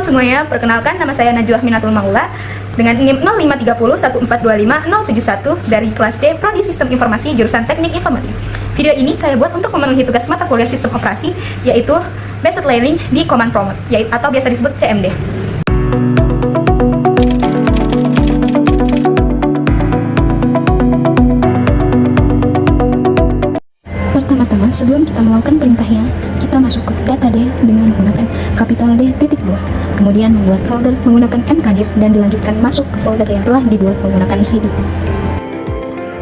semuanya, perkenalkan nama saya Najwa Minatul Maula dengan NIM 05301425-071 dari kelas D Prodi Sistem Informasi jurusan Teknik Informatik. Video ini saya buat untuk memenuhi tugas mata kuliah Sistem Operasi, yaitu Basic Learning di Command Prompt, atau biasa disebut CMD. Pertama-tama, sebelum kita melakukan perintahnya, kita masuk ke data D dengan menggunakan kapital D.2. Kemudian membuat folder menggunakan mkdir dan dilanjutkan masuk ke folder yang telah dibuat menggunakan cd.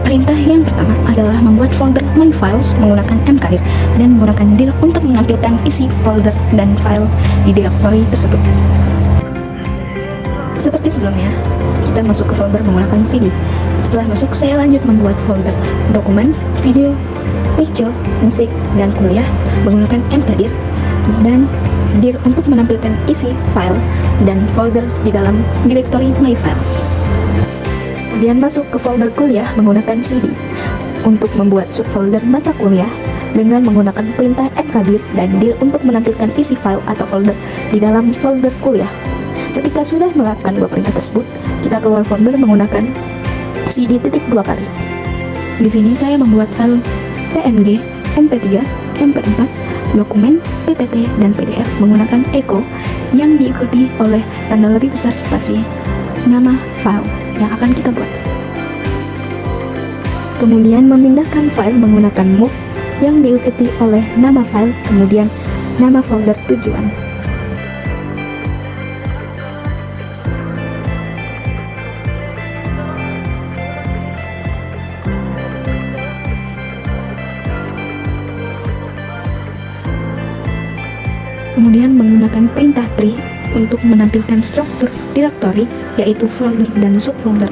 Perintah yang pertama adalah membuat folder my files menggunakan mkdir dan menggunakan dir untuk menampilkan isi folder dan file di direktori tersebut. Seperti sebelumnya, kita masuk ke folder menggunakan cd. Setelah masuk, saya lanjut membuat folder dokumen, video, picture, musik, dan kuliah menggunakan mkdir dan dir untuk menampilkan isi file dan folder di dalam direktori my files. Kemudian masuk ke folder kuliah menggunakan cd untuk membuat subfolder mata kuliah dengan menggunakan perintah mkdir dan dir untuk menampilkan isi file atau folder di dalam folder kuliah. Ketika sudah melakukan dua perintah tersebut, kita keluar folder menggunakan cd.2 kali. Di sini saya membuat file PNG, MP3, MP4, dokumen, PPT, dan PDF menggunakan echo yang diikuti oleh tanda lebih besar spasi nama file yang akan kita buat. Kemudian memindahkan file menggunakan move yang diikuti oleh nama file, kemudian nama folder tujuan. Kemudian menggunakan perintah tree untuk menampilkan struktur direktori, yaitu folder dan subfolder.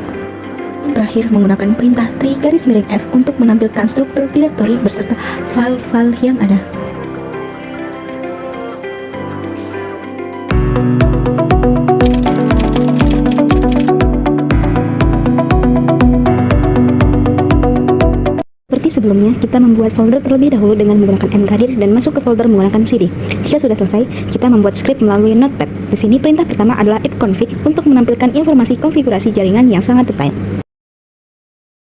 Terakhir menggunakan perintah tree_f untuk menampilkan struktur direktori beserta file-file yang ada. Sebelumnya, kita membuat folder terlebih dahulu dengan menggunakan mkdir dan masuk ke folder menggunakan cd. Jika sudah selesai, kita membuat script melalui Notepad. Di sini perintah pertama adalah ifconfig untuk menampilkan informasi konfigurasi jaringan yang sangat detail.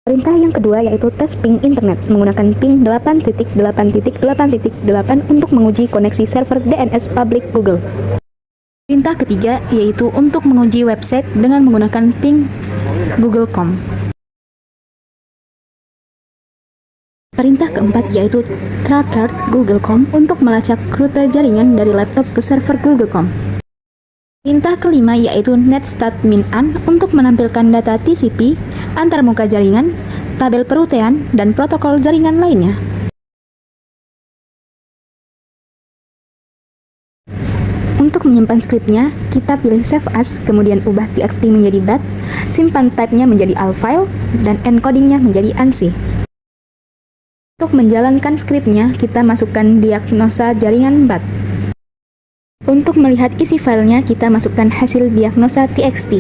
Perintah yang kedua yaitu tes ping internet menggunakan ping 8.8.8.8 untuk menguji koneksi server DNS public Google. Perintah ketiga yaitu untuk menguji website dengan menggunakan ping google.com. Perintah keempat yaitu trackcard google.com untuk melacak rute jaringan dari laptop ke server google.com. Perintah kelima yaitu netstat-min-an untuk menampilkan data TCP, antarmuka jaringan, tabel perutean, dan protokol jaringan lainnya. Untuk menyimpan skripnya, kita pilih save as, kemudian ubah txt menjadi .dat, simpan type-nya menjadi AL file, dan encodingnya menjadi ANSI. Untuk menjalankan skripnya, kita masukkan diagnosa jaringan BAT. Untuk melihat isi filenya, kita masukkan hasil diagnosa txt.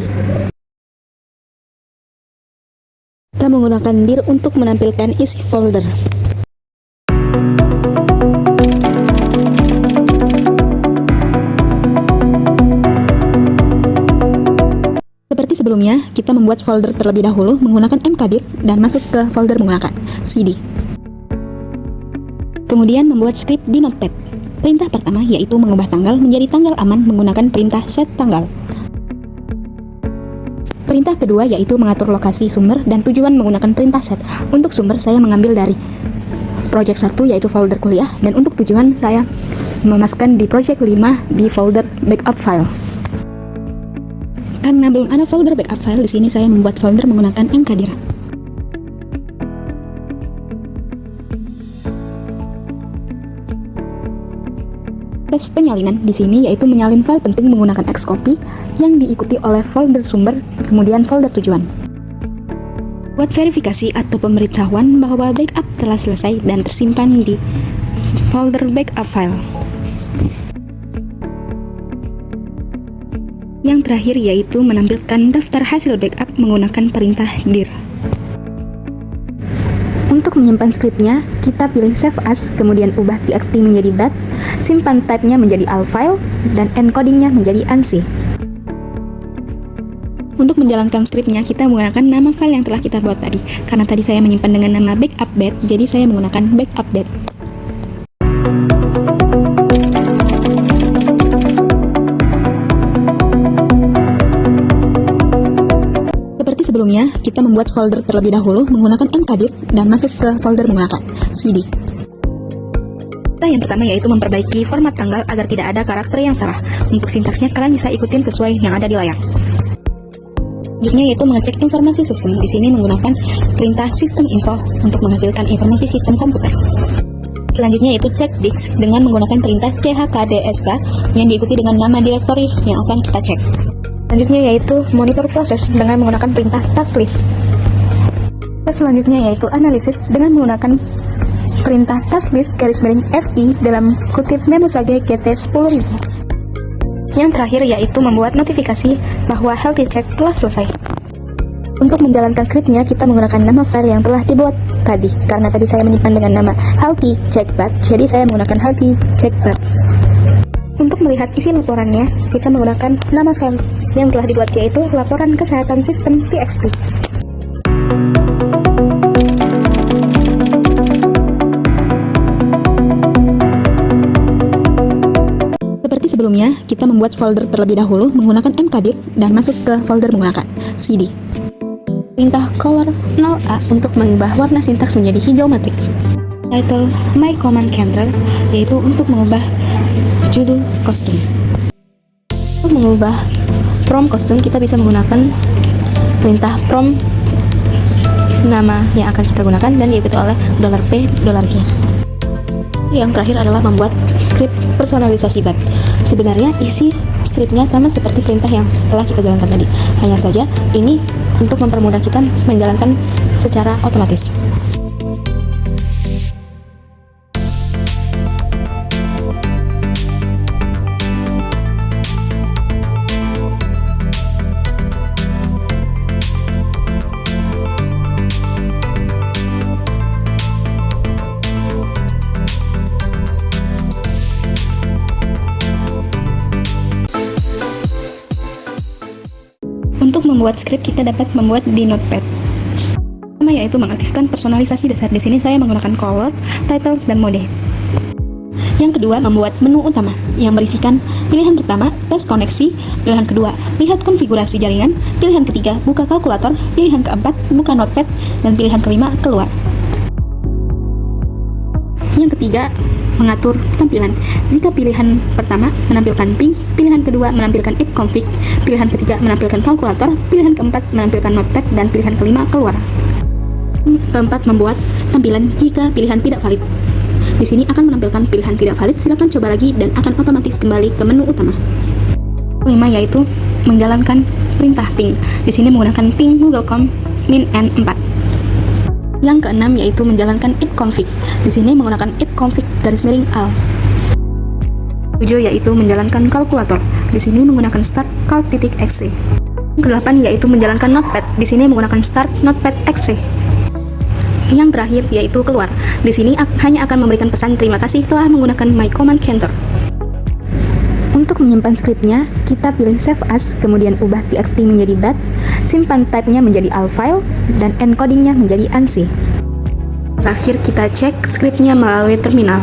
Kita menggunakan dir untuk menampilkan isi folder. Seperti sebelumnya, kita membuat folder terlebih dahulu menggunakan mkdir dan masuk ke folder menggunakan cd. Kemudian membuat skrip di Notepad. Perintah pertama yaitu mengubah tanggal menjadi tanggal aman menggunakan perintah set tanggal. Perintah kedua yaitu mengatur lokasi sumber dan tujuan menggunakan perintah set. Untuk sumber saya mengambil dari project 1 yaitu folder kuliah, dan untuk tujuan saya memasukkan di project 5 di folder backup file. Karena belum ada folder backup file, di sini saya membuat folder menggunakan mkdir. Tes penyalinan di sini yaitu menyalin file penting menggunakan xcopy yang diikuti oleh folder sumber, kemudian folder tujuan. Buat verifikasi atau pemberitahuan bahwa backup telah selesai dan tersimpan di folder backup file. Yang terakhir yaitu menampilkan daftar hasil backup menggunakan perintah dir. Untuk menyimpan skripnya, kita pilih Save As, kemudian ubah txt menjadi .bat, simpan type-nya menjadi AL file, dan encodingnya menjadi ANSI. Untuk menjalankan skripnya, kita menggunakan nama file yang telah kita buat tadi. Karena tadi saya menyimpan dengan nama backup.bat, jadi saya menggunakan backup.bat. Seperti sebelumnya, kita membuat folder terlebih dahulu menggunakan mkdir dan masuk ke folder menggunakan cd. Yang pertama yaitu memperbaiki format tanggal agar tidak ada karakter yang salah. Untuk sintaksnya kalian bisa ikutin sesuai yang ada di layar. Selanjutnya yaitu mengecek informasi sistem. Di sini menggunakan perintah system info untuk menghasilkan informasi sistem komputer. Selanjutnya yaitu cek disk dengan menggunakan perintah chkdsk yang diikuti dengan nama direktori yang akan kita cek. Selanjutnya yaitu monitor proses dengan menggunakan perintah task list. Selanjutnya yaitu analisis dengan menggunakan perintah task list _fi dalam kutip menu sage gt 10.000. Yang terakhir yaitu membuat notifikasi bahwa healthy check telah selesai. Untuk menjalankan skripnya, kita menggunakan nama file yang telah dibuat tadi. Karena tadi saya menyimpan dengan nama healthy check.bat, jadi saya menggunakan healthy check.bat. Untuk melihat isi laporannya, kita menggunakan nama file yang telah dibuat, yaitu laporan kesehatan sistem txt. Seperti sebelumnya, kita membuat folder terlebih dahulu menggunakan mkdir dan masuk ke folder menggunakan cd. Perintah color 0a untuk mengubah warna sintaks menjadi hijau matriks. Title my command counter yaitu untuk mengubah judul kostum. Untuk mengubah prom kostum, kita bisa menggunakan perintah prom nama yang akan kita gunakan dan diikuti oleh $p $g. Yang terakhir adalah membuat skrip personalisasi bat. Sebenarnya isi skripnya sama seperti perintah yang setelah kita jalankan tadi. Hanya saja ini untuk mempermudah kita menjalankan secara otomatis. Untuk membuat skrip, kita dapat membuat di Notepad. Pertama yaitu mengaktifkan personalisasi dasar. Di sini saya menggunakan color, title, dan mode. Yang kedua, membuat menu utama yang berisikan pilihan pertama, tes koneksi, pilihan kedua, lihat konfigurasi jaringan, pilihan ketiga, buka kalkulator, pilihan keempat, buka Notepad, dan pilihan kelima, keluar. Yang ketiga, mengatur tampilan. Jika pilihan pertama menampilkan ping, pilihan kedua menampilkan ifconfig, pilihan ketiga menampilkan kalkulator, pilihan keempat menampilkan Notepad, dan pilihan kelima keluar. Keempat, membuat tampilan jika pilihan tidak valid. Di sini akan menampilkan pilihan tidak valid, silakan coba lagi dan akan otomatis kembali ke menu utama. Kelima yaitu menjalankan perintah ping. Di sini menggunakan ping Google.com -n4. Yang keenam yaitu menjalankan ifconfig. Di sini menggunakan ifconfig _al. 7 yaitu menjalankan kalkulator. Di sini menggunakan start calc.exe. Ke-8 yaitu menjalankan Notepad. Di sini menggunakan start notepad.exe. Yang terakhir yaitu keluar. Di sini hanya akan memberikan pesan terima kasih telah menggunakan my command counter. Untuk menyimpan skripnya, kita pilih Save As, kemudian ubah txt menjadi .bat, simpan type-nya menjadi AL file, dan encodingnya menjadi ANSI. Terakhir kita cek skripnya melalui terminal.